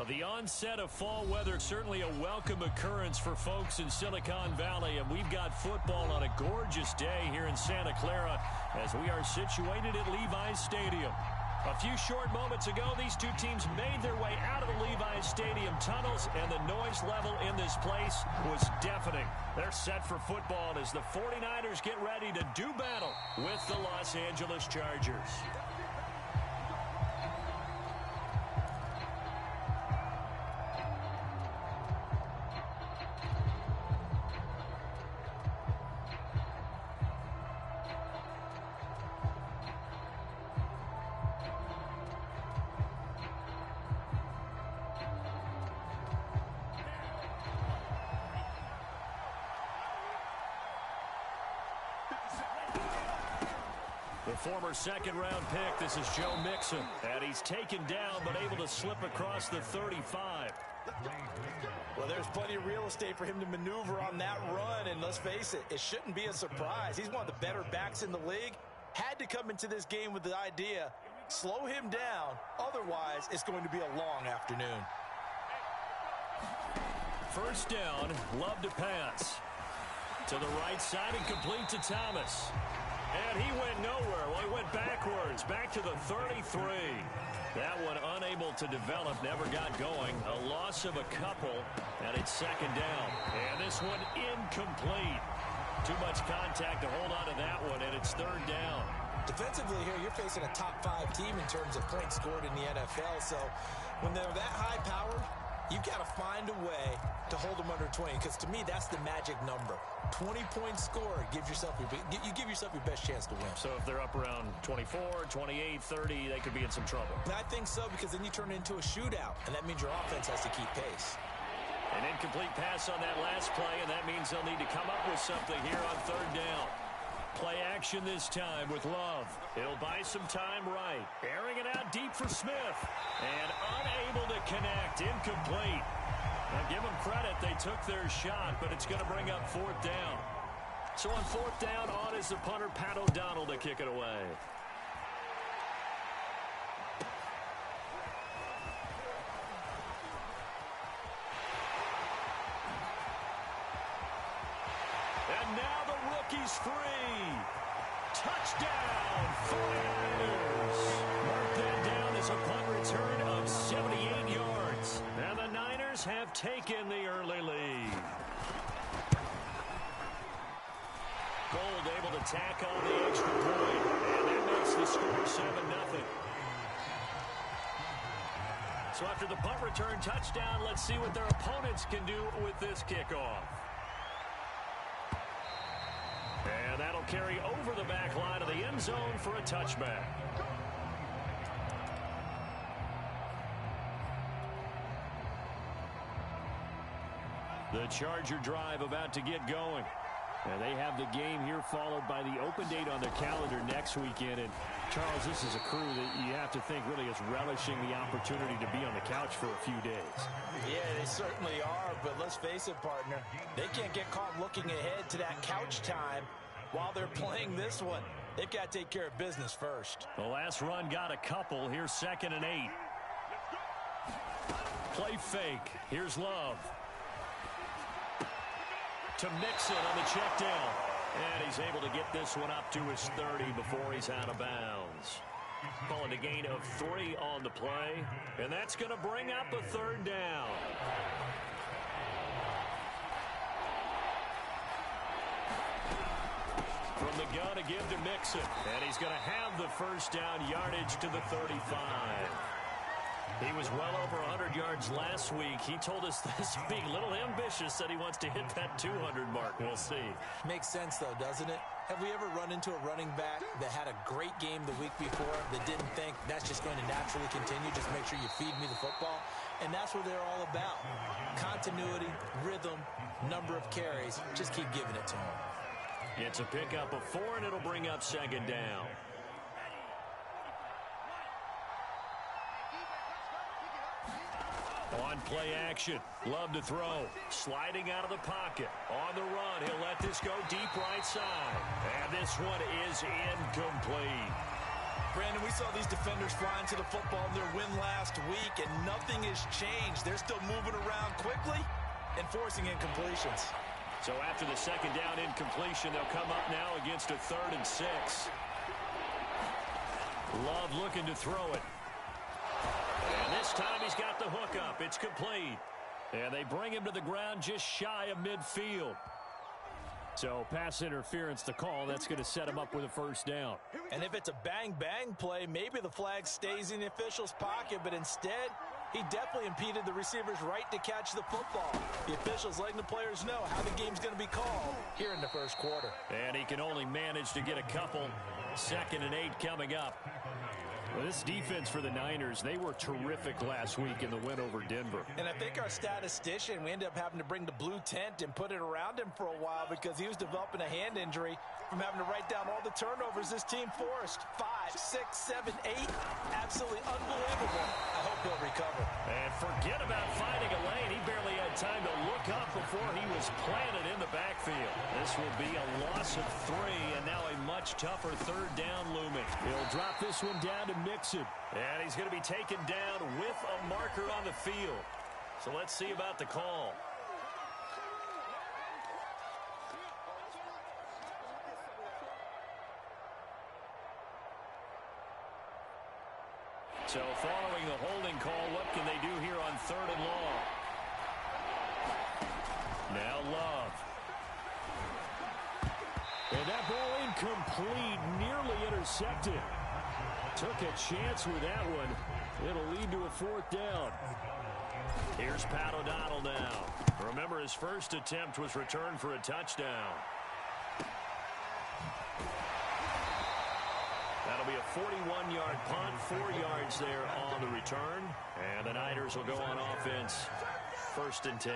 Well, the onset of fall weather, certainly a welcome occurrence for folks in Silicon Valley, and we've got football on a gorgeous day here in Santa Clara as we are situated at Levi's Stadium. A few short moments ago, these two teams made their way out of the Levi's Stadium tunnels, and the noise level in this place was deafening. They're set for football as the 49ers get ready to do battle with the Los Angeles Chargers. The former second-round pick, this is Joe Mixon. And he's taken down, but able to slip across the 35. Well, there's plenty of real estate for him to maneuver on that run, and let's face it, it shouldn't be a surprise. He's one of the better backs in the league. Had to come into this game with the idea, slow him down, otherwise it's going to be a long afternoon. First down, Love to pass. To the right side and complete to Thomas. And he went nowhere. Well, he went backwards, back to the 33. That one unable to develop, never got going. A loss of a couple, and it's second down. And this one incomplete. Too much contact to hold on to that one, and it's third down. Defensively here, you're facing a top-5 team in terms of points scored in the NFL. So when they're that high-powered, you've got to find a way to hold them under 20, because to me, that's the magic number. 20 points scored, you give yourself your best chance to win. So if they're up around 24, 28, 30, they could be in some trouble. And I think so, because then you turn it into a shootout, and that means your offense has to keep pace. An incomplete pass on that last play, and that means they'll need to come up with something here on third down. Play action this time with Love. He'll buy some time right. Airing it out deep for Smith. And unable to connect. Incomplete. Now give them credit. They took their shot, but it's going to bring up fourth down. So on fourth down, on is the punter, Pat O'Donnell, to kick it away. And now the rookie's free. Touchdown, 49ers. Mark that down as a punt return of 78 yards. And the Niners have taken the early lead. Gold able to tack on the extra point. And that makes the score 7-0. So after the punt return touchdown, let's see what their opponents can do with this kickoff. And that'll carry over the back line of the end zone for a touchback. The Charger drive about to get going. And they have the game here followed by the open date on their calendar next weekend. And Charles, this is a crew that you have to think really is relishing the opportunity to be on the couch for a few days. Yeah, they certainly are, but let's face it, partner. They can't get caught looking ahead to that couch time while they're playing this one. They've got to take care of business first. The last run got a couple. Here's 2nd and 8. Play fake. Here's Love. To Mixon on the check down. And he's able to get this one up to his 30 before he's out of bounds. Calling a gain of 3 on the play. And that's going to bring up a third down. From the gun to give to Mixon. And he's going to have the first down, yardage to the 35. He was well over 100 yards last week. He told us this being a little ambitious, said he wants to hit that 200 mark. We'll see. Makes sense, though, doesn't it? Have we ever run into a running back that had a great game the week before that didn't think that's just going to naturally continue? Just make sure you feed me the football. And that's what they're all about. Continuity, rhythm, number of carries. Just keep giving it to him. It's a pickup of 4, and it'll bring up 2nd down. On play action, Love to throw. Sliding out of the pocket. On the run, he'll let this go deep right side. And this one is incomplete. Brandon, we saw these defenders flying to the football in their win last week, and nothing has changed. They're still moving around quickly and forcing incompletions. So after the second down incompletion, they'll come up now against a 3rd and 6. Love looking to throw it. And this time he's got the hook up. It's complete. And they bring him to the ground just shy of midfield. So pass interference the call. That's going to set him up with a 1st down. And if it's a bang-bang play, maybe the flag stays in the official's pocket, but instead he definitely impeded the receiver's right to catch the football. The officials letting the players know how the game's going to be called here in the 1st quarter. And he can only manage to get a couple. 2nd and 8 coming up. Well, this defense for the Niners, they were terrific last week in the win over Denver. And I think our statistician, we ended up having to bring the blue tent and put it around him for a while because he was developing a hand injury from having to write down all the turnovers this team forced. 5, 6, 7, 8. Absolutely unbelievable. I hope he'll recover. And forget about finding a lane. He barely had time to look up before he was planted in the backfield. This will be a loss of 3, and now a much tougher 3rd down looming. He'll drop this one down to Mixon. And he's going to be taken down with a marker on the field. So let's see about the call. So following the holding call, what can they do here on 3rd and long? Now Love. And that ball incomplete, nearly intercepted. Took a chance with that one. It'll lead to a 4th down. Here's Pat O'Donnell now. Remember, his first attempt was returned for a touchdown. That'll be a 41-yard punt, 4 yards there on the return. And the Niners will go on offense, 1st and 10.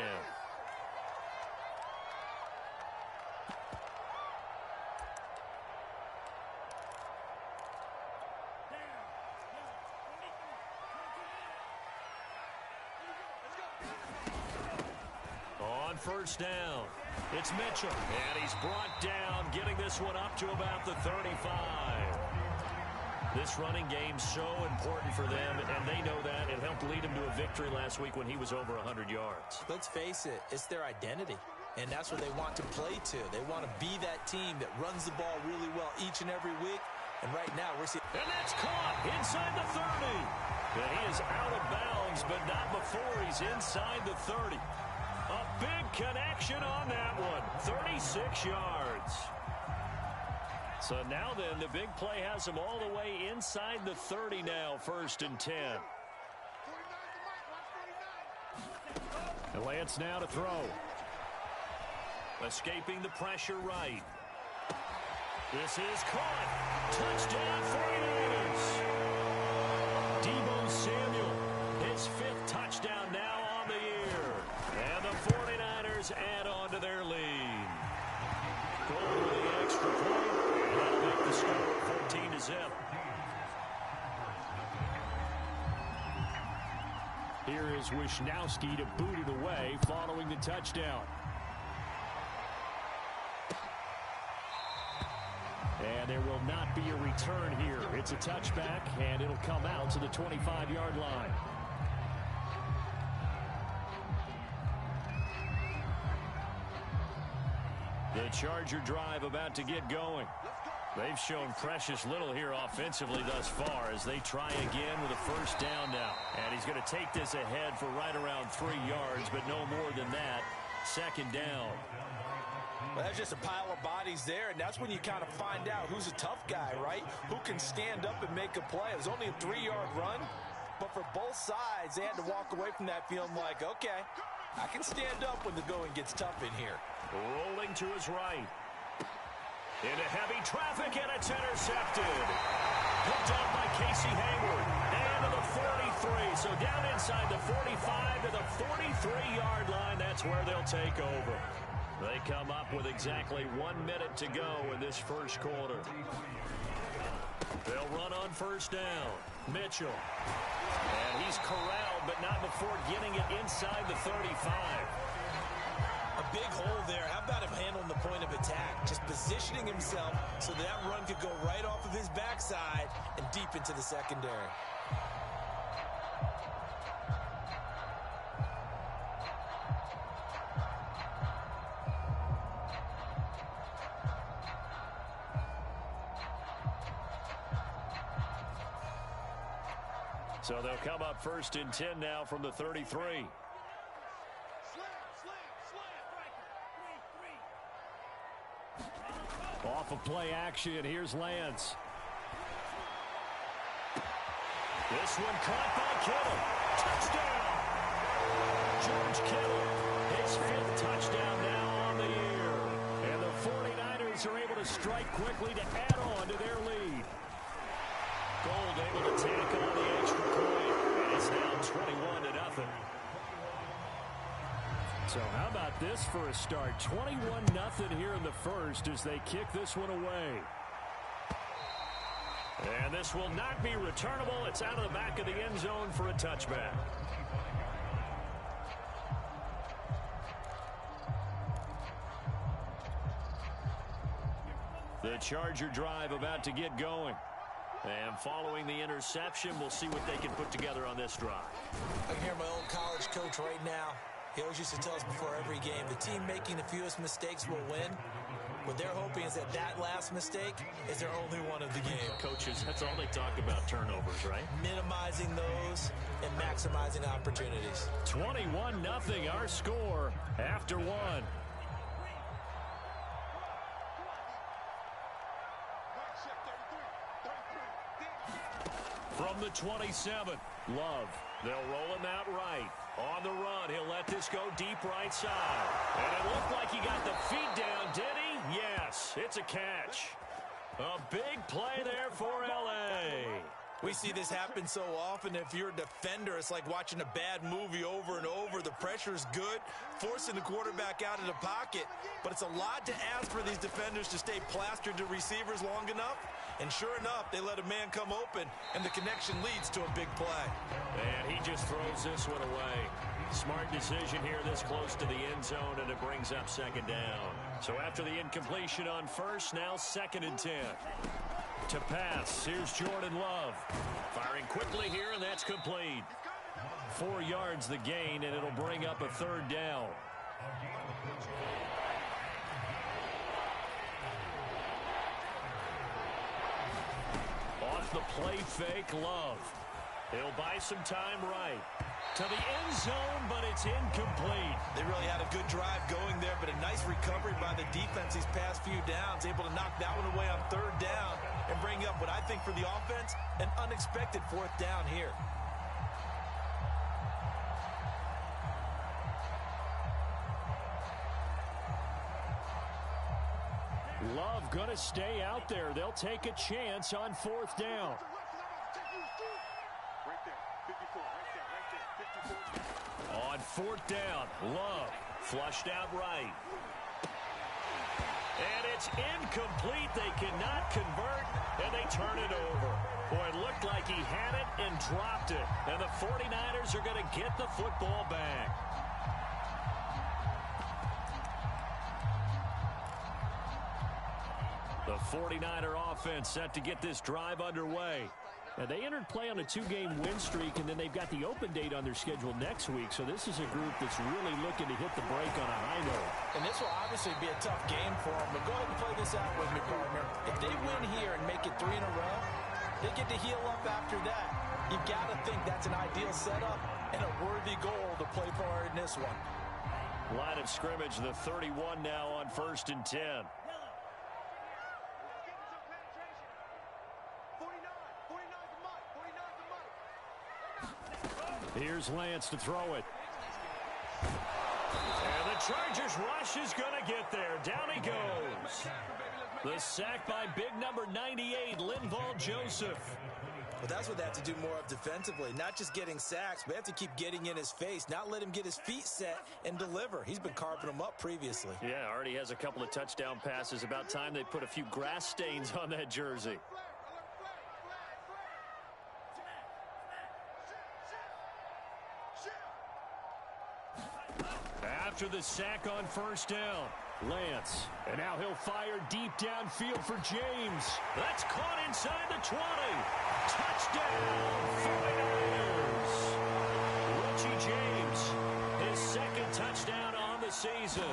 On 1st down, it's Mitchell. And he's brought down, getting this one up to about the 35. This running game's so important for them, and they know that. It helped lead him to a victory last week when he was over 100 yards. Let's face it, it's their identity, and that's what they want to play to. They want to be that team that runs the ball really well each and every week, and right now we're seeing... And that's caught inside the 30. And he is out of bounds, but not before he's inside the 30. A big connection on that one, 36 yards. So now then, the big play has him all the way inside the 30 now, 1st and 10. And Lance now to throw. Escaping the pressure right. This is caught. Touchdown 49ers. Deebo Samuel, his 5th touchdown now on the year. And the 49ers add on to their lead. Goal with the extra point. That'll make the score 14-0. Here is Wisnowski to boot it away following the touchdown. And there will not be a return here. It's a touchback, and it'll come out to the 25-yard line. The Charger drive about to get going. They've shown precious little here offensively thus far as they try again with a 1st down now. And he's going to take this ahead for right around 3 yards, but no more than that. 2nd down. Well, that's just a pile of bodies there, and that's when you kind of find out who's a tough guy, right? Who can stand up and make a play. It was only a 3-yard run, but for both sides, they had to walk away from that feeling like, okay, I can stand up when the going gets tough in here. Rolling to his right. Into heavy traffic, and it's intercepted. Picked up by Casey Hayward. And to the 43. So down inside the 45 to the 43-yard line. That's where they'll take over. They come up with exactly 1 minute to go in this 1st quarter. They'll run on 1st down. Mitchell. And he's corralled, but not before getting it inside the 35. A big hole there. How about him handling the point of attack? Just positioning himself so that run could go right off of his backside and deep into the secondary. So they'll come up 1st and 10 now from the 33. Off of play action, here's Lance. This one caught by Kittle. Touchdown! George Kittle, his 5th touchdown now on the year. And the 49ers are able to strike quickly to add on to their lead. Gold able to tack on the extra point. And it's now 21-0. So how about this for a start? 21-0 here in the first as they kick this one away. And this will not be returnable. It's out of the back of the end zone for a touchback. The Charger drive about to get going. And following the interception, we'll see what they can put together on this drive. I can hear my old college coach right now. He always used to tell us before every game, the team making the fewest mistakes will win. What they're hoping is that that last mistake is their only one of the game. Coaches, that's all they talk about, turnovers, right? Minimizing those and maximizing opportunities. 21-0 our score after one. From the 27, Love. They'll roll him out right. On the run, he'll let this go deep right side. And it looked like he got the feet down, did he? Yes, it's a catch. A big play there for L.A. We see this happen so often. If you're a defender, it's like watching a bad movie over and over. The pressure is good, forcing the quarterback out of the pocket. But it's a lot to ask for these defenders to stay plastered to receivers long enough. And sure enough, they let a man come open, and the connection leads to a big play. And he just throws this one away. Smart decision here this close to the end zone, and it brings up 2nd down. So after the incompletion on first, now 2nd and 10. To pass, here's Jordan Love. Firing quickly here, and that's complete. 4 yards the gain, and it'll bring up a 3rd down. Off the play fake, Love. He'll buy some time right. To the end zone, but it's incomplete. They really had a good drive going there, but a nice recovery by the defense these past few downs, able to knock that one away on 3rd down and bring up what I think for the offense, an unexpected 4th down here. Love gonna stay out there. They'll take a chance on 4th down. On 4th down, Love flushed out right. And it's incomplete. They cannot convert, and they turn it over. Boy, it looked like he had it and dropped it. And the 49ers are going to get the football back. The 49er offense set to get this drive underway. And they entered play on a 2-game win streak, and then they've got the open date on their schedule next week. So this is a group that's really looking to hit the break on a high note. And this will obviously be a tough game for them. But go ahead and play this out with me, partner. If they win here and make it 3 in a row, they get to heal up after that. You've got to think that's an ideal setup and a worthy goal to play for in this one. Line of scrimmage, the 31 now on 1st and 10. Here's Lance to throw it. And the Chargers rush is going to get there. Down he goes. The sack by big number 98, Linval Joseph. Well, that's what they have to do more of defensively. Not just getting sacks, but they have to keep getting in his face. Not let him get his feet set and deliver. He's been carving them up previously. Yeah, already has a couple of touchdown passes. About time they put a few grass stains on that jersey. after the sack on first down. Lance, and now he'll fire deep downfield for James. That's caught inside the 20. Touchdown, 49ers. Richie James, his second touchdown on the season.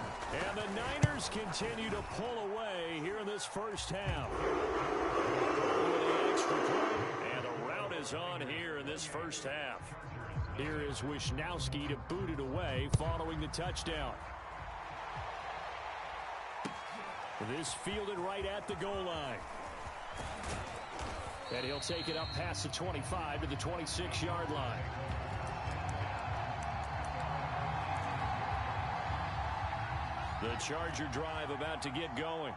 And the Niners continue to pull away here in this first half. With the extra point, and the route is on here in this first half. Here is Wisnowski to boot it away following the touchdown. This fielded right at the goal line. And he'll take it up past the 25 to the 26-yard line. The Charger drive about to get going.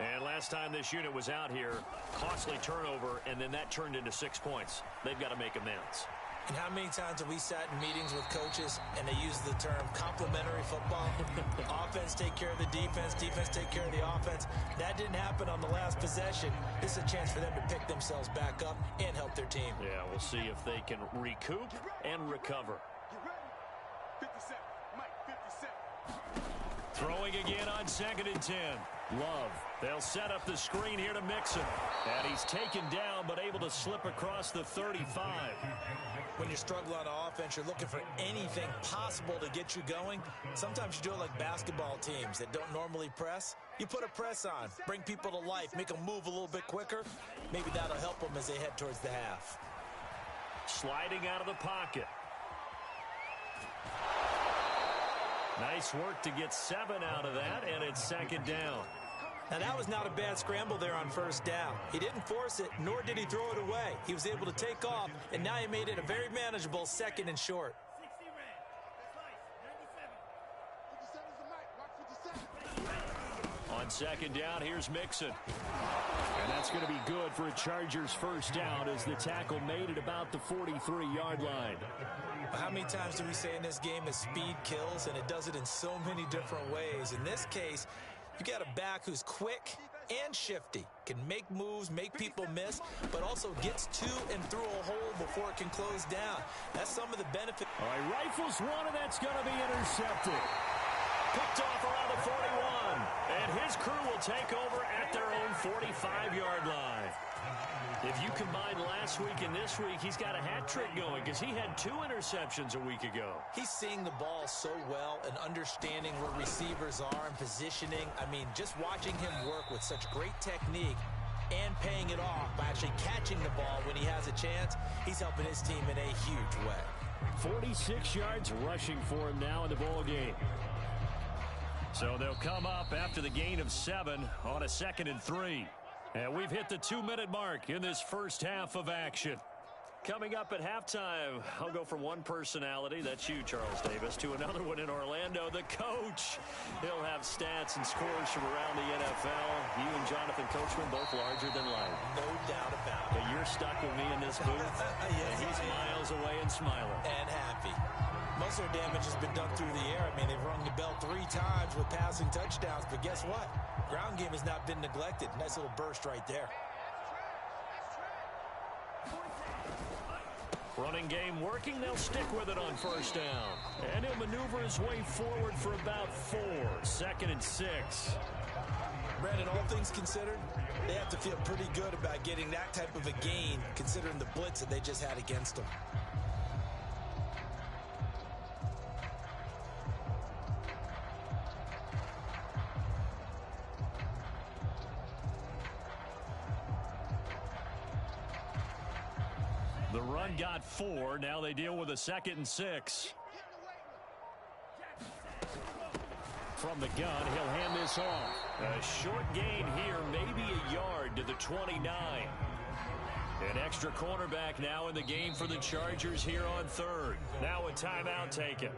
And last time this unit was out here, costly turnover, and then that turned into 6 points. They've got to make amends. And how many times have we sat in meetings with coaches and they use the term complementary football? Offense take care of the defense, defense take care of the offense. That didn't happen on the last possession. This is a chance for them to pick themselves back up and help their team. Yeah, we'll see if they can recoup and recover. Throwing again on 2nd and 10. Love. They'll set up the screen here to Mixon. And he's taken down but able to slip across the 35. When you struggle on offense, you're looking for anything possible to get you going. Sometimes you do it like basketball teams that don't normally press. You put a press on, bring people to life, make them move a little bit quicker. Maybe that'll help them as they head towards the half. Sliding out of the pocket. Nice work to get 7 out of that, and it's 2nd down. Now, that was not a bad scramble there on first down. He didn't force it, nor did he throw it away. He was able to take off, and now he made it a very manageable 2nd and short. On 2nd down, here's Mixon. And that's going to be good for a Chargers first down as the tackle made it about the 43-yard line. How many times do we say in this game that speed kills, and it does it in so many different ways? In this case, you got a back who's quick and shifty, can make moves, make people miss, but also gets to and through a hole before it can close down. That's some of the benefit. All right, rifles one, and that's going to be intercepted. Picked off around the 41, and his crew will take over at their own 45-yard line. If you combine last week and this week, he's got a hat trick going because he had 2 interceptions a week ago. He's seeing the ball so well and understanding where receivers are and positioning. I mean, just watching him work with such great technique and paying it off by actually catching the ball when he has a chance, he's helping his team in a huge way. 46 yards rushing for him now in the ball game. So they'll come up after the gain of 7 on a 2nd and 3. And we've hit the 2-minute mark in this first half of action. Coming up at halftime, I'll go from one personality, that's you, Charles Davis, to another one in Orlando, the coach. He'll have stats and scores from around the NFL. You and Jonathan Coachman, both larger than life. No doubt about it. But you're stuck with me in this booth, and he's miles away and smiling. And happy. Most of their damage has been done through the air. I mean, they've rung the bell 3 times with passing touchdowns, but guess what? Ground game has not been neglected. Nice little burst right there. Running game working. They'll stick with it on first down. And he'll maneuver his way forward for about 4. 2nd and 6. Brandon, all things considered, they have to feel pretty good about getting that type of a gain considering the blitz that they just had against them. The run got 4. Now they deal with a 2nd and 6. From the gun, he'll hand this off. A short gain here, maybe a yard to the 29. An extra cornerback now in the game for the Chargers here on 3rd. Now a timeout taken.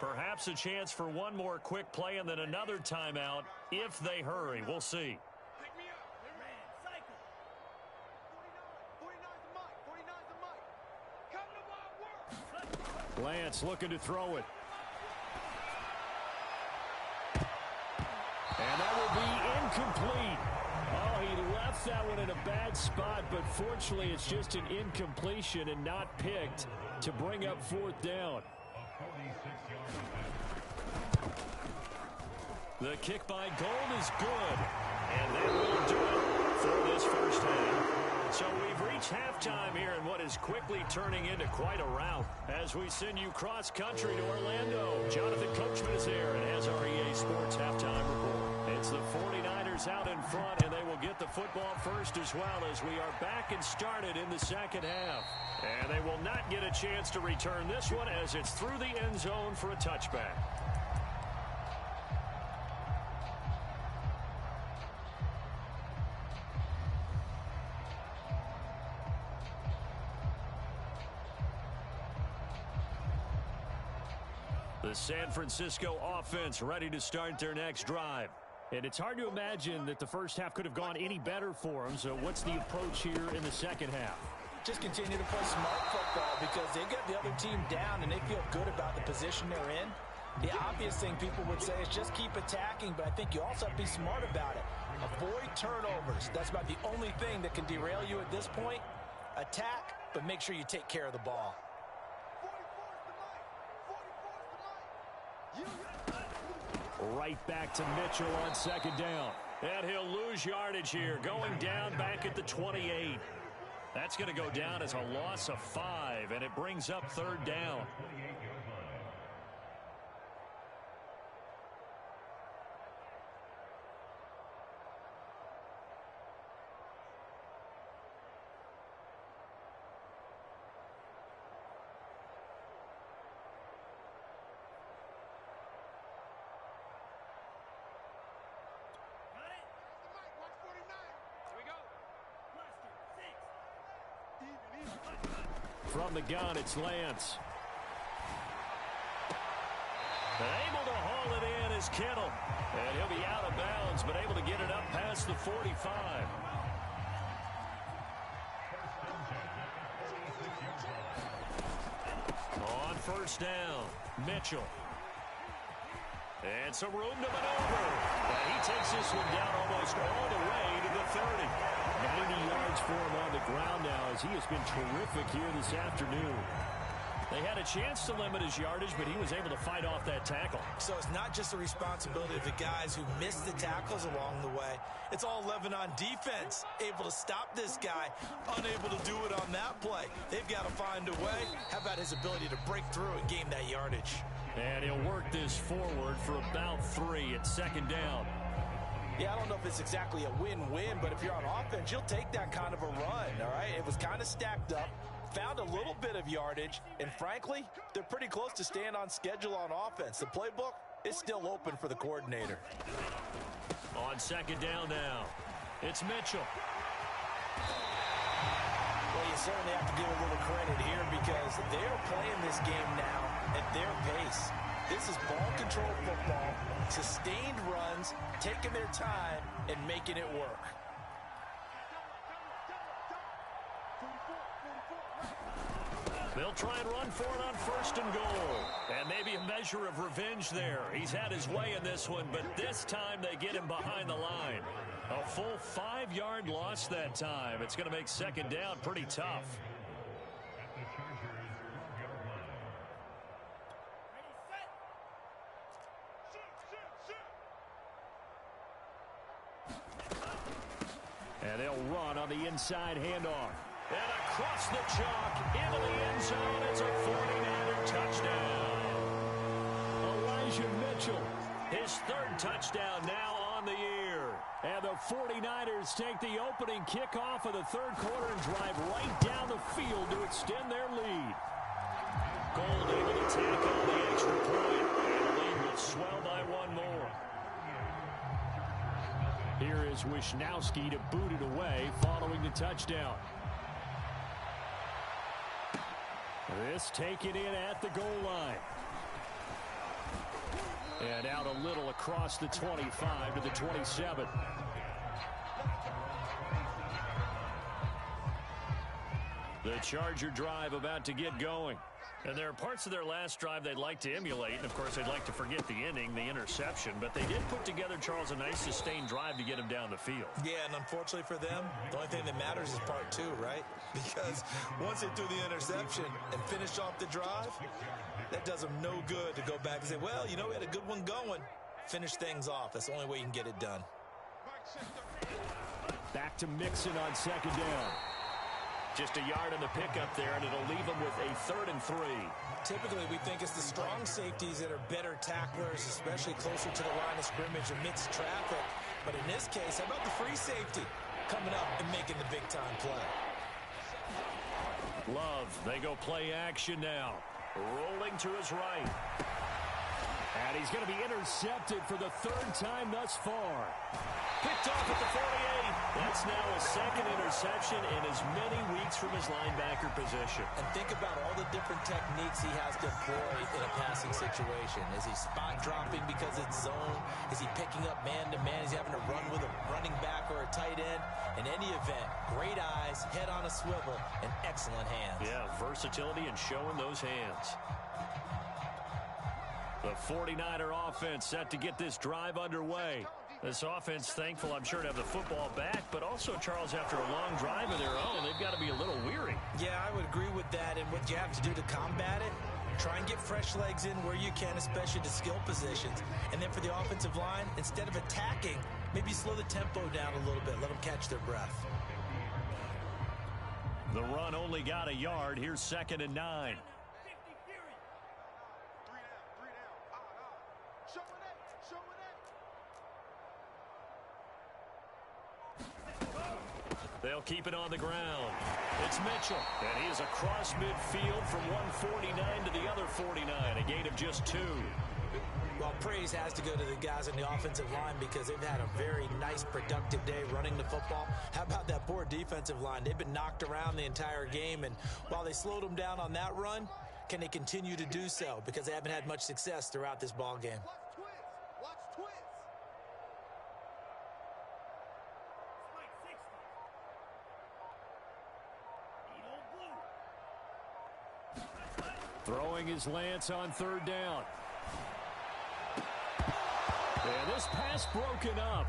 Perhaps a chance for one more quick play and then another timeout if they hurry. We'll see. Lance looking to throw it. And that will be incomplete. Oh, he left that one in a bad spot, but fortunately it's just an incompletion and not picked to bring up 4th down. The kick by Gold is good. And that will do it for this first half. So we've reached halftime here in what is quickly turning into quite a rout. As we send you cross-country to Orlando, Jonathan Coachman is here and has our EA Sports halftime report. It's the 49ers out in front, and they will get the football first as well as we are back and started in the second half. And they will not get a chance to return this one as it's through the end zone for a touchback. The San Francisco offense ready to start their next drive. And it's hard to imagine that the first half could have gone any better for them. So what's the approach here in the second half? Just continue to play smart football because they got the other team down and they feel good about the position they're in. The obvious thing people would say is just keep attacking, but I think you also have to be smart about it. Avoid turnovers. That's about the only thing that can derail you at this point. Attack, but make sure you take care of the ball. Right back to Mitchell on second down. And he'll lose yardage here, going down back at the 28. That's going to go down as a loss of 5, and it brings up third down. From the gun, it's Lance. And able to haul it in is Kittle. And he'll be out of bounds, but able to get it up past the 45. On first down, Mitchell. And some room to maneuver. And he takes this one down almost all the way to the 30. 90 yards for him on the ground now as he has been terrific here this afternoon. They had a chance to limit his yardage, but he was able to fight off that tackle. So it's not just the responsibility of the guys who missed the tackles along the way. It's all Lebanon defense, able to stop this guy, unable to do it on that play. They've got to find a way. How about his ability to break through and gain that yardage? And he'll work this forward for about 3 at second down. Yeah, I don't know if it's exactly a win-win, but if you're on offense, you'll take that kind of a run, all right? It was kind of stacked up, found a little bit of yardage, and frankly, they're pretty close to staying on schedule on offense. The playbook is still open for the coordinator. On second down now, it's Mitchell. Well, you certainly have to give a little credit here because they're playing this game now at their pace. This is ball control football, sustained runs, taking their time, and making it work. They'll try and run for it on first and goal. And maybe a measure of revenge there. He's had his way in this one, but this time they get him behind the line. A full 5-yard loss that time. It's going to make second down pretty tough. And they'll run on the inside handoff. And across the chalk, into the end zone, it's a 49er touchdown. Elijah Mitchell, his third touchdown now on the year. And the 49ers take the opening kickoff of the third quarter and drive right down the field to extend their lead. Gold able to tackle the extra point, and the lead will swell by 1 more. Here is Wisnowski to boot it away following the touchdown. This taken in at the goal line. And out a little across the 25 to the 27. The Charger drive about to get going. And there are parts of their last drive they'd like to emulate, and of course they'd like to forget the inning, the interception, but they did put together, Charles, a nice sustained drive to get him down the field. Yeah, and unfortunately for them, the only thing that matters is part two, right? Because once they threw the interception and finished off the drive, that does them no good to go back and say, well, you know, we had a good one going. Finish things off. That's the only way you can get it done. Back to Mixon on second down. Just a yard on the pickup there, and it'll leave them with a 3rd and 3. Typically, we think it's the strong safeties that are better tacklers, especially closer to the line of scrimmage amidst traffic. But in this case, how about the free safety coming up and making the big-time play? Love, they go play action now. Rolling to his right. And he's going to be intercepted for the 3rd time thus far. Picked off at the 48. That's now a 2nd interception in as many weeks from his linebacker position. And think about all the different techniques he has to employ in a passing situation. Is he spot dropping because it's zone? Is he picking up man-to-man? Is he having to run with a running back or a tight end? In any event, great eyes, head on a swivel, and excellent hands. Yeah, versatility and showing those hands. The 49er offense set to get this drive underway. This offense thankful, I'm sure, to have the football back, but also, Charles, after a long drive of their own, they've got to be a little weary. Yeah, I would agree with that, and what you have to do to combat it, try and get fresh legs in where you can, especially to skill positions. And then for the offensive line, instead of attacking, maybe slow the tempo down a little bit, let them catch their breath. The run only got a yard. Here's 2nd and 9. They'll keep it on the ground. It's Mitchell, and he is across midfield from one 49 to the other 49, a gain of just 2. Well, praise has to go to the guys on the offensive line because they've had a very nice, productive day running the football. How about that poor defensive line? They've been knocked around the entire game, and while they slowed them down on that run, can they continue to do so? Because they haven't had much success throughout this ball game. Throwing his lance on 3rd down. And this pass broken up.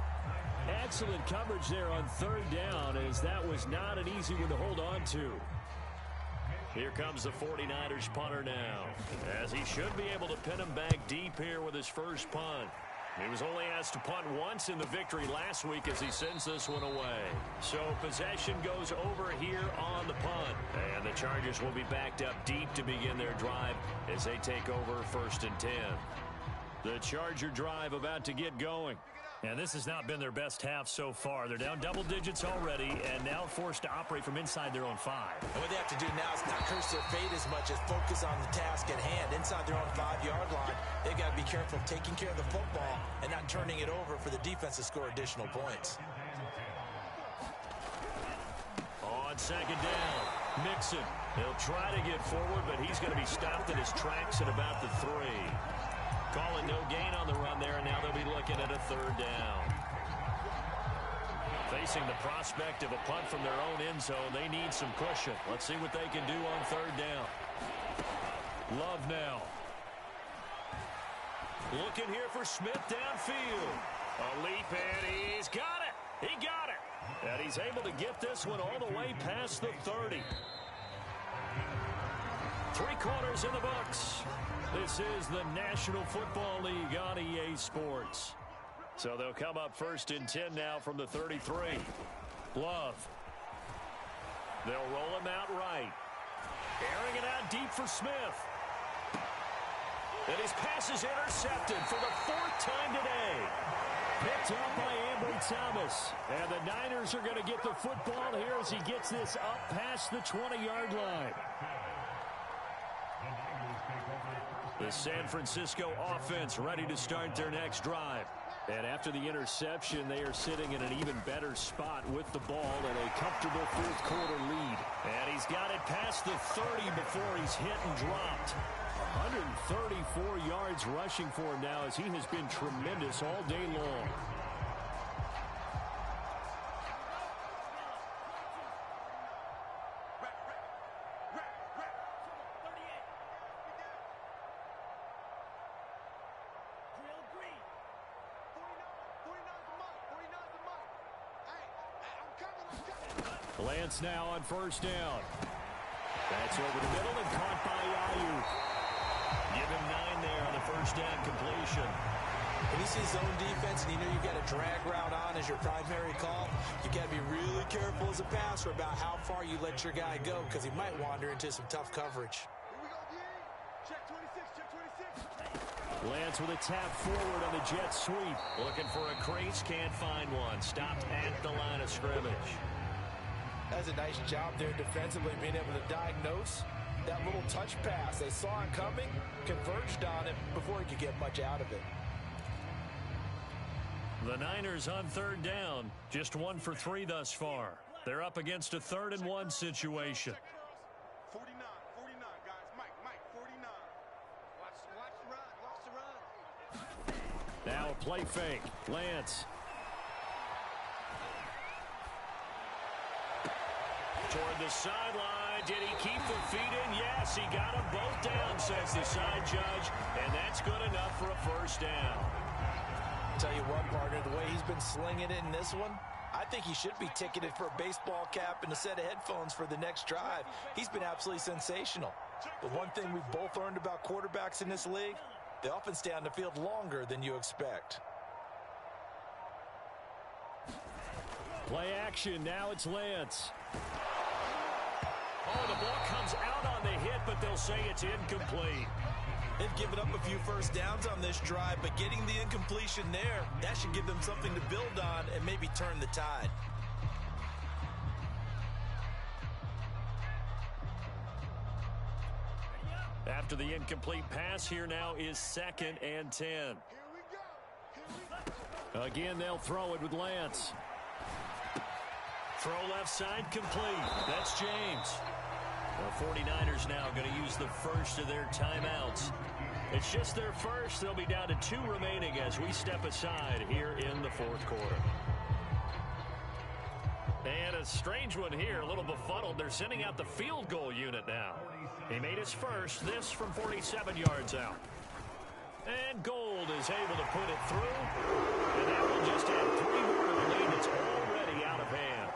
Excellent coverage there on 3rd down, as that was not an easy one to hold on to. Here comes the 49ers punter now, as he should be able to pin him back deep here with his first punt. He was only asked to punt once in the victory last week as he sends this one away. So possession goes over here on the punt. And the Chargers will be backed up deep to begin their drive as they take over 1st and 10. The Charger drive about to get going. And this has not been their best half so far. They're down double digits already and now forced to operate from inside their own 5. And what they have to do now is not curse their fate as much as focus on the task at hand. Inside their own 5-yard line, they've got to be careful taking care of the football and not turning it over for the defense to score additional points. On 2nd down, Mixon. He'll try to get forward, but he's going to be stopped in his tracks at about the 3. Calling no gain on the run there, and now they'll be looking at a 3rd down. Facing the prospect of a punt from their own end zone, they need some cushion. Let's see what they can do on 3rd down. Love now. Looking here for Smith downfield. A leap, and he's got it. He got it. And he's able to get this one all the way past the 30. 3 quarters in the books. This is the National Football League on EA Sports. So they'll come up 1st and 10 now from the 33. Love. They'll roll him out right. Airing it out deep for Smith. And his pass is intercepted for the 4th time today. Picked up by Ambry Thomas. And the Niners are going to get the football here as he gets this up past the 20-yard line. The San Francisco offense ready to start their next drive. And after the interception, they are sitting in an even better spot with the ball and a comfortable 4th quarter lead. And he's got it past the 30 before he's hit and dropped. 134 yards rushing for him now as he has been tremendous all day long. Lance now on first down. That's over the middle and caught by Ayuk. Give him 9 there on the first down completion. When you see zone defense and you know you've got a drag route on as your primary call, you got to be really careful as a passer about how far you let your guy go because he might wander into some tough coverage. Check 26, check 26. Lance with a tap forward on the jet sweep. Looking for a crease, can't find one. Stopped at the line of scrimmage. That's a nice job there defensively, being able to diagnose that little touch pass. They saw it coming, converged on it before he could get much out of it. The Niners on third down, just 1 for 3 thus far. They're up against a 3rd and 1 situation. 49, guys. Mike, 49. Watch the run. Now a play fake. Lance. Toward the sideline. Did he keep the feet in? Yes, he got them both down, says the side judge. And that's good enough for a first down. Tell you what, partner, the way he's been slinging it in this one, I think he should be ticketed for a baseball cap and a set of headphones for the next drive. He's been absolutely sensational. But one thing we've both learned about quarterbacks in this league, they often stay on the field longer than you expect. Play action. Now it's Lance. Oh, the ball comes out on the hit, but they'll say it's incomplete. They've given up a few first downs on this drive, but getting the incompletion there, that should give them something to build on and maybe turn the tide. After the incomplete pass, here now is 2nd and 10. Here we go. Again, they'll throw it with Lance. Throw left side complete. That's James. The 49ers now going to use the first of their timeouts. It's just their first. They'll be down to 2 remaining as we step aside here in the 4th quarter. And a strange one here, a little befuddled. They're sending out the field goal unit now. He made his first, this from 47 yards out. And Gold is able to put it through. And that will just add 3 more to the lead that's already out of hand.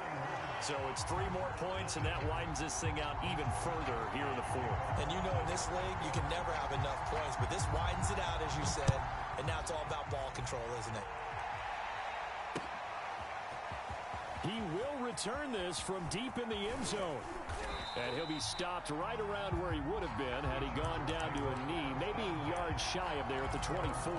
So it's 3 more points, and that widens this thing out even further here in the 4th. And you know in this league, you can never have enough points, but this widens it out, as you said, and now it's all about ball control, isn't it? He will return this from deep in the end zone. And he'll be stopped right around where he would have been had he gone down to a knee, maybe a yard shy of there at the 24.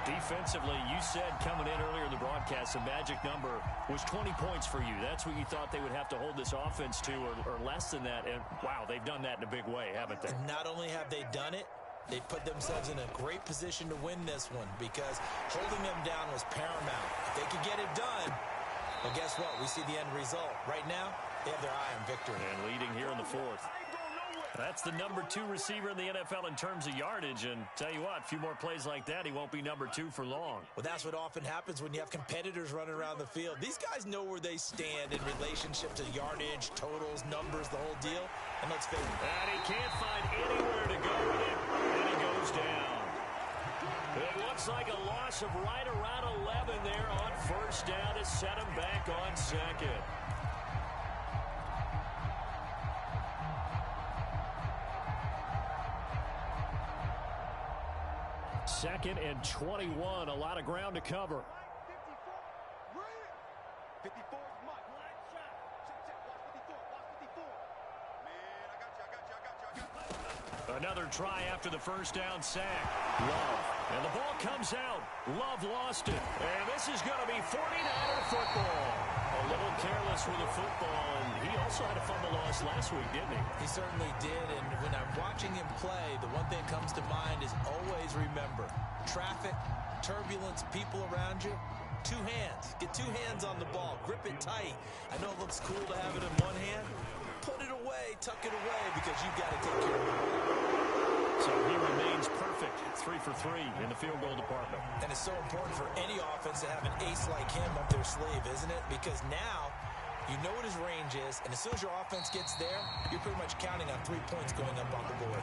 Defensively, you said coming in earlier in the broadcast, the magic number was 20 points for you. That's what you thought they would have to hold this offense to, or less than that. And, wow, they've done that in a big way, haven't they? And not only have they done it, they've put themselves in a great position to win this one because holding them down was paramount. If they could get it done, well, guess what? We see the end result. Right now, they have their eye on victory. And leading here in the 4th. That's the number 2 receiver in the NFL in terms of yardage. And tell you what, a few more plays like that, he won't be number 2 for long. Well, that's what often happens when you have competitors running around the field. These guys know where they stand in relationship to yardage, totals, numbers, the whole deal. And let's face it. And he can't find anywhere to go with it. And he goes down. It looks like a loss of right around 11 there on first down to set him back on 2nd. Second and 21, a lot of ground to cover. 54 is Mike. Check. Watch 54. Man, I got you. Another try after the first down sack. Love. And the ball comes out. Love lost it. And this is going to be 49er football. A little careless with the football, and he also had a fumble loss last week, didn't he? He certainly did, and when I'm watching him play, the one thing that comes to mind is always remember, traffic, turbulence, people around you, 2 hands. Get 2 hands on the ball. Grip it tight. I know it looks cool to have it in one hand. Put it away, tuck it away, because you've got to take care of it. So he remains perfect, 3 for 3 in the field goal department. And it's so important for any offense to have an ace like him up their sleeve, isn't it? Because now you know what his range is, and as soon as your offense gets there, you're pretty much counting on 3 points going up on the board.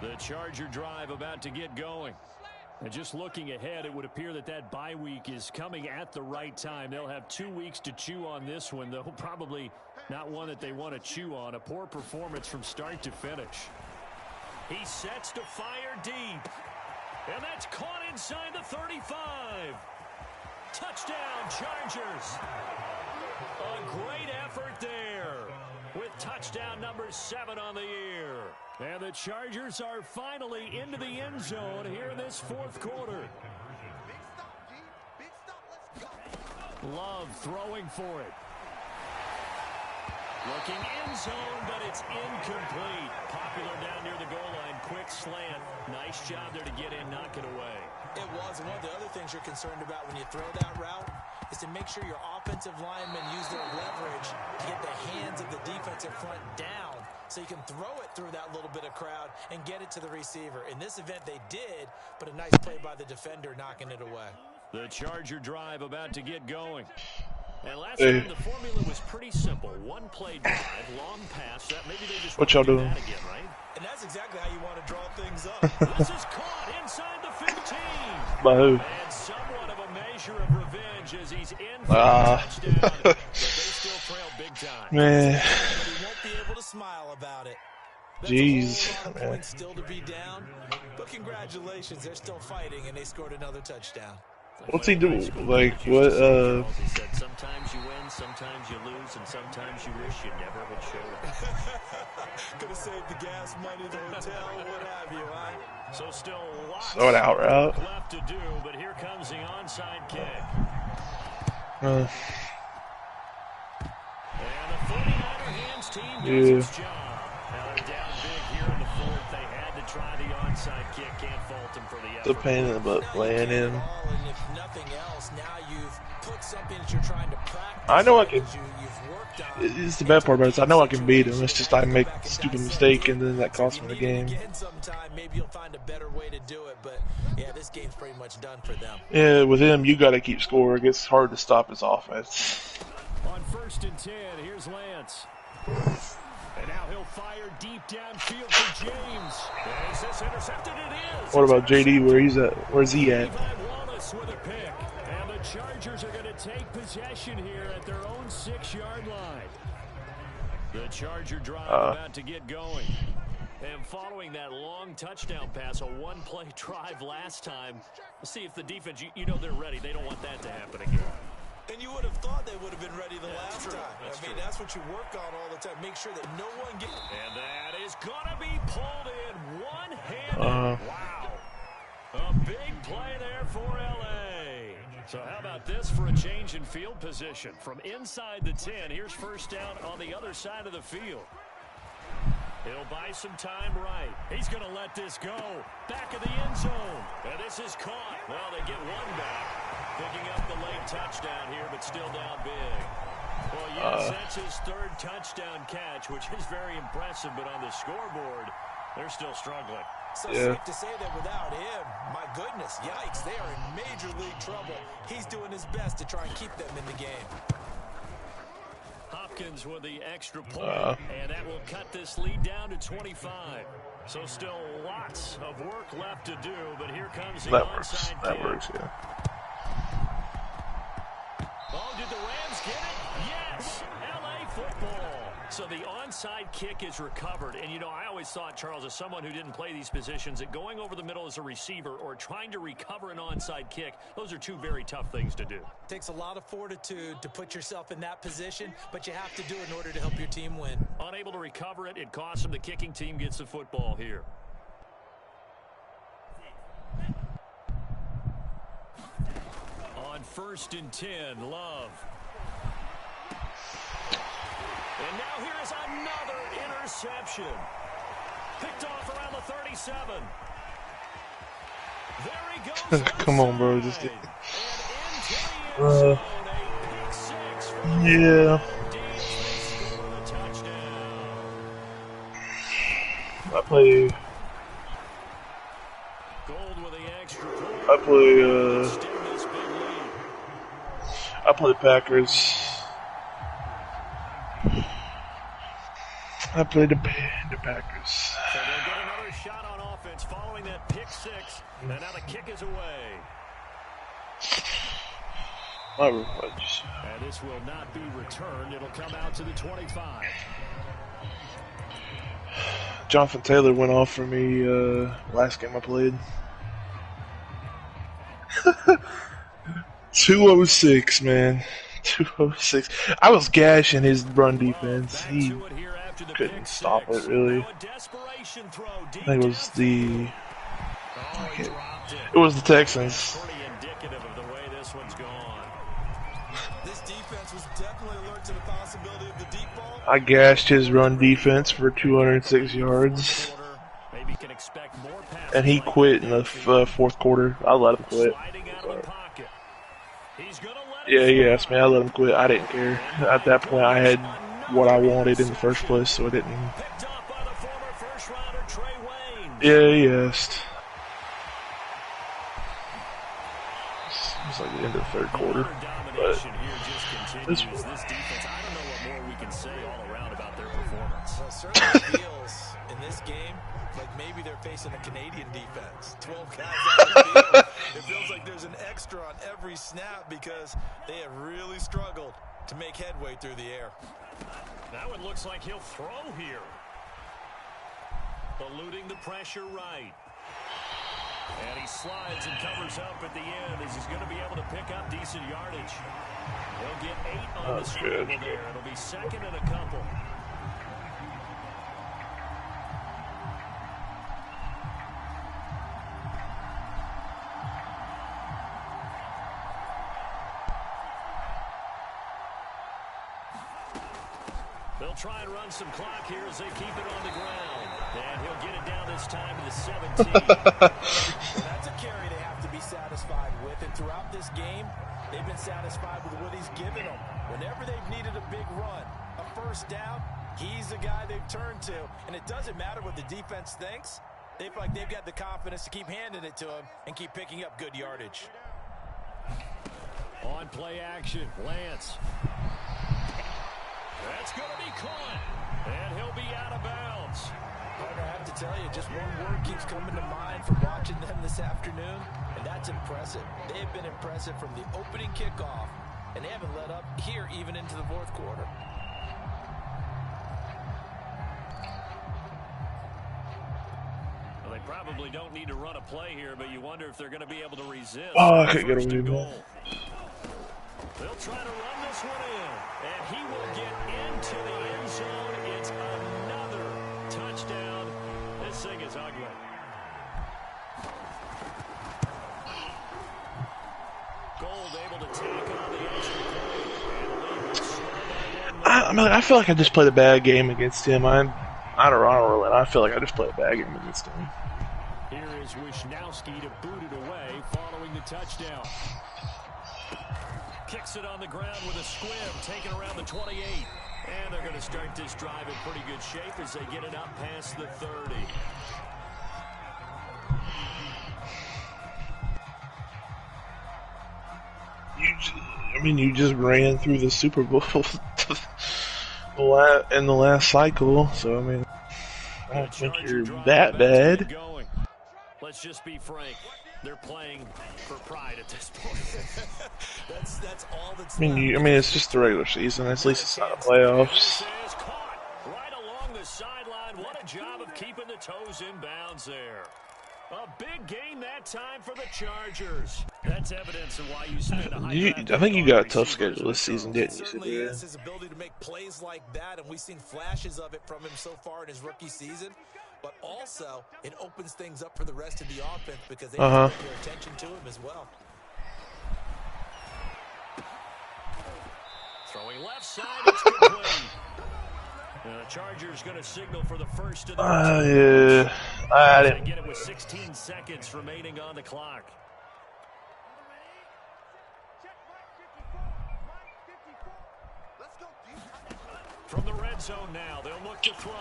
The Charger drive about to get going. And just looking ahead, it would appear that that bye week is coming at the right time. They'll have 2 weeks to chew on this one, though probably not one that they want to chew on. A poor performance from start to finish. He sets to fire deep. And that's caught inside the 35. Touchdown, Chargers. A great effort there with touchdown number 7 on the year. And the Chargers are finally into the end zone here in this fourth quarter. Big stop, G. Big stop. Let's go. Love throwing for it. Looking end zone, but it's incomplete. Popular down near the goal line. Quick slant. Nice job there to get in, knock it away. It was. And one of the other things you're concerned about when you throw that route is to make sure your offensive linemen use their leverage to get the hands of the defensive front down so you can throw it through that little bit of crowd and get it to the receiver. In this event, they did, but a nice play by the defender knocking it away. The Charger drive about to get going. And last time the formula was pretty simple. One play drive, long pass. That maybe they just what y'all doing? That again, right? And that's exactly how you want to draw things up. This is caught inside the 15. By who? And somewhat of a measure of revenge as he's in for a touchdown. But they still trail big time. Man. But he won't be able to smile about it. That's Jeez, a whole lot of man. points still to be down. But congratulations, they're still fighting, and they scored another touchdown. What's he doing? Like, what, He said sometimes you win, sometimes you lose, and sometimes you wish you never had showed up. Could have saved the gas money, the hotel, what have you, huh? So still lots Throw it out route. left to do, but here comes the onside kick. Uh, And the 49er hands team does Yeah. its job. Now they're down big here in the fourth. They had to try the onside kick. Can't fault them for the the effort. pain in the butt laying in. And if nothing else, now you've put something that you're trying to practice. I know I can. You've worked on. It's the bad part about it. I know I can beat him. It's just I make a stupid mistake and then that costs me the game. Again sometime, maybe you'll find a better way to do it, but yeah, this game's pretty much done for them. Yeah, with him, you got to keep score. It gets hard to stop his offense. On 1st and 10, here's Lance. And now he'll fire deep downfield for James. Is this intercepted? It is. What about JD? Where he's at? Where's he at? Levi Wallace with a pick. And the Chargers are going to take possession here at their own 6-yard line. The Charger drive about to get going. And following that long touchdown pass, a one-play drive last time, let's see if the defense, you know they're ready. They don't want that to happen again. And you would have thought they would have been ready the last true. time. That's I mean, true. that's what you work on all the time. Make sure that no one gets... And that is going to be pulled in one-handed. Wow. A big play there for L.A. So how about this for a change in field position? From inside the 10, here's first down on the other side of the field. He'll buy some time right. He's going to let this go. Back of the end zone. And this is caught. Well, they get one back. Picking up the late touchdown here, but still down big. Well, yes, that's his 3rd touchdown catch, which is very impressive, but on the scoreboard, they're still struggling. So Yeah. safe to say that without him, my goodness, yikes, they are in major league trouble. He's doing his best to try and keep them in the game. Hopkins with the extra point, and that will cut this lead down to 25. So still lots of work left to do, but here comes the That works. onside That kick. works, yeah. Oh, did the Rams get it? Yes! L.A. football. So the onside kick is recovered. And, you know, I always thought, Charles, as someone who didn't play these positions, that going over the middle as a receiver or trying to recover an onside kick, those are two very tough things to do. Takes a lot of fortitude to put yourself in that position, but you have to do it in order to help your team win. Unable to recover it, it costs them. The kicking team gets the football here. On 1st and 10, Love. And now here is another interception. Picked off around the 37. There he goes. Come on, bro. Just outside. And into the end zone, a pick six from yeah. Deeds. They score the touchdown. I play. Gold with the extra point. I play. Extend this big lead. I play Packers. I play the Packers. So they'll get another shot on offense following that pick six. And now the kick is away. And this will not be returned. It'll come out to the 25. Jonathan Taylor went off for me last game I played. 206, man. 206. I was gashing his run defense. He couldn't stop it, really. I think it was the... It was the Texans. I gashed his run defense for 206 yards. And he quit in the fourth quarter. I let him quit. Yeah, he asked me. I let him quit. I didn't care. At that point, I had what I wanted in the first place, so I didn't. Yeah, he asked. It was like the end of the third quarter. But this defense, I don't know what more we can say all around about their performance. Well, it certainly feels in this game like maybe they're facing a Canadian defense. 12 guys out of the field. It feels like there's an extra on every snap because they have really struggled to make headway through the air. Now it looks like he'll throw here. Eluding the pressure right. And he slides and covers up at the end as he's going to be able to pick up decent yardage. He'll get 8 on the scramble there. It'll be second and a couple. They'll try and run some clock here as they keep it on the ground. And he'll get it down this time to the 17. Well, that's a carry they have to be satisfied with. And throughout this game, they've been satisfied with what he's given them. Whenever they've needed a big run, a first down, he's the guy they've turned to. And it doesn't matter what the defense thinks. They feel like they've got the confidence to keep handing it to him and keep picking up good yardage. On play action, Lance. That's going to be caught, and he'll be out of bounds. Partner, I have to tell you, just one word keeps coming to mind from watching them this afternoon, and that's impressive. They have been impressive from the opening kickoff, and they haven't let up here even into the fourth quarter. Well, they probably don't need to run a play here, but you wonder if they're going to be able to resist. Oh, I can't get away with that. They'll try to run this one in, and he will get into the end zone. It's another touchdown. This thing is ugly. Gold able to tackle on the extra point. I feel like I just played a bad game against him. I feel like I just played a bad game against him. Here is Wisnowski to boot it away following the touchdown. Kicks it on the ground with a squib, taken around the 28. And they're going to start this drive in pretty good shape as they get it up past the 30. You just ran through the Super Bowl in the last cycle, so I mean, I don't think you're that bad. Let's just be frank. They're playing for pride at this point. that's all that's I mean, it's just the regular season. At least it's not the playoffs. Right along the sideline. What a job of keeping the toes in bounds there. A big game that time for the Chargers. That's evidence of why you spend a high I think you got a tough schedule this season, didn't you? Certainly is his ability to make plays like that, and we've seen flashes of it from him so far in his rookie season. But also, it opens things up for the rest of the offense because they have to pay attention to him as well. Throwing left side, it's complete. The Chargers going to signal for the first of the yeah. I didn't get it with 16 seconds remaining on the clock. From the red zone now, they'll look to throw.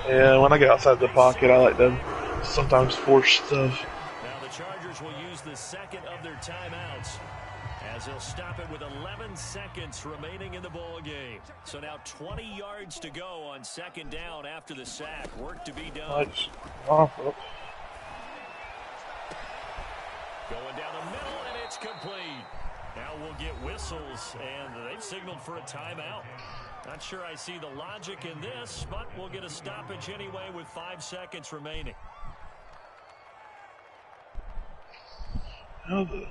Yeah, when I get outside the pocket, I like to sometimes force stuff. Now the Chargers will use the second of their timeouts as they'll stop it with 11 seconds remaining in the ball game. So now 20 yards to go on second down after the sack. Work to be done. Going down the middle, and it's complete. Now we'll get whistles, and they've signaled for a timeout. Not sure I see the logic in this, but we'll get a stoppage anyway with 5 seconds remaining. How the... 54,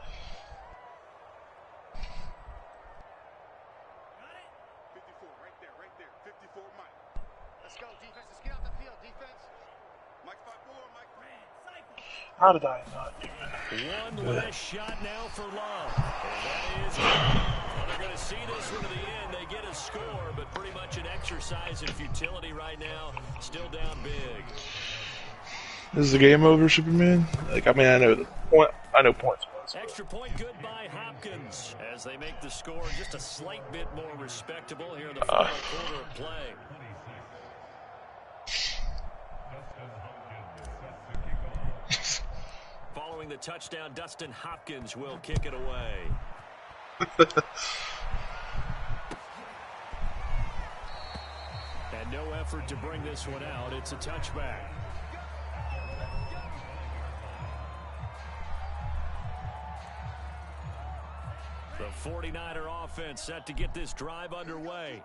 right there, 54, Mike. Let's go, defense. Let's get out the field, defense. Mike 5-4, Mike. How did I not do One last shot now for Love. And that is it. Well, they're going to see this one to the end. They get a score, but pretty much an exercise in futility right now. Still down big. This is a game over, Superman? Like, I mean, I know points was. Extra point good by Hopkins as they make the score just a slight bit more respectable here in the final quarter of play. Following the touchdown, Dustin Hopkins will kick it away. And no effort to bring this one out. It's a touchback. The 49er offense set to get this drive underway.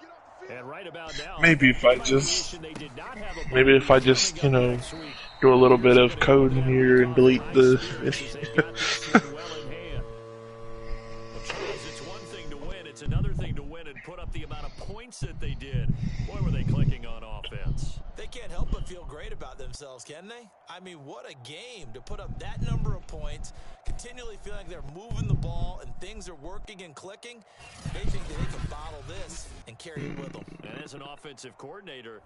And right about now, maybe if I just, you know, do a little bit of code in here and delete the It's one thing to win, it's another thing to win and put up the amount of points that they did. Boy, were they clicking on offense. They can't help but feel great about themselves, can they? I mean, what a game to put up that number of points, continually feeling like they're moving the ball and things are working and clicking. They think that they can bottle this and carry it with them. And as an offensive coordinator,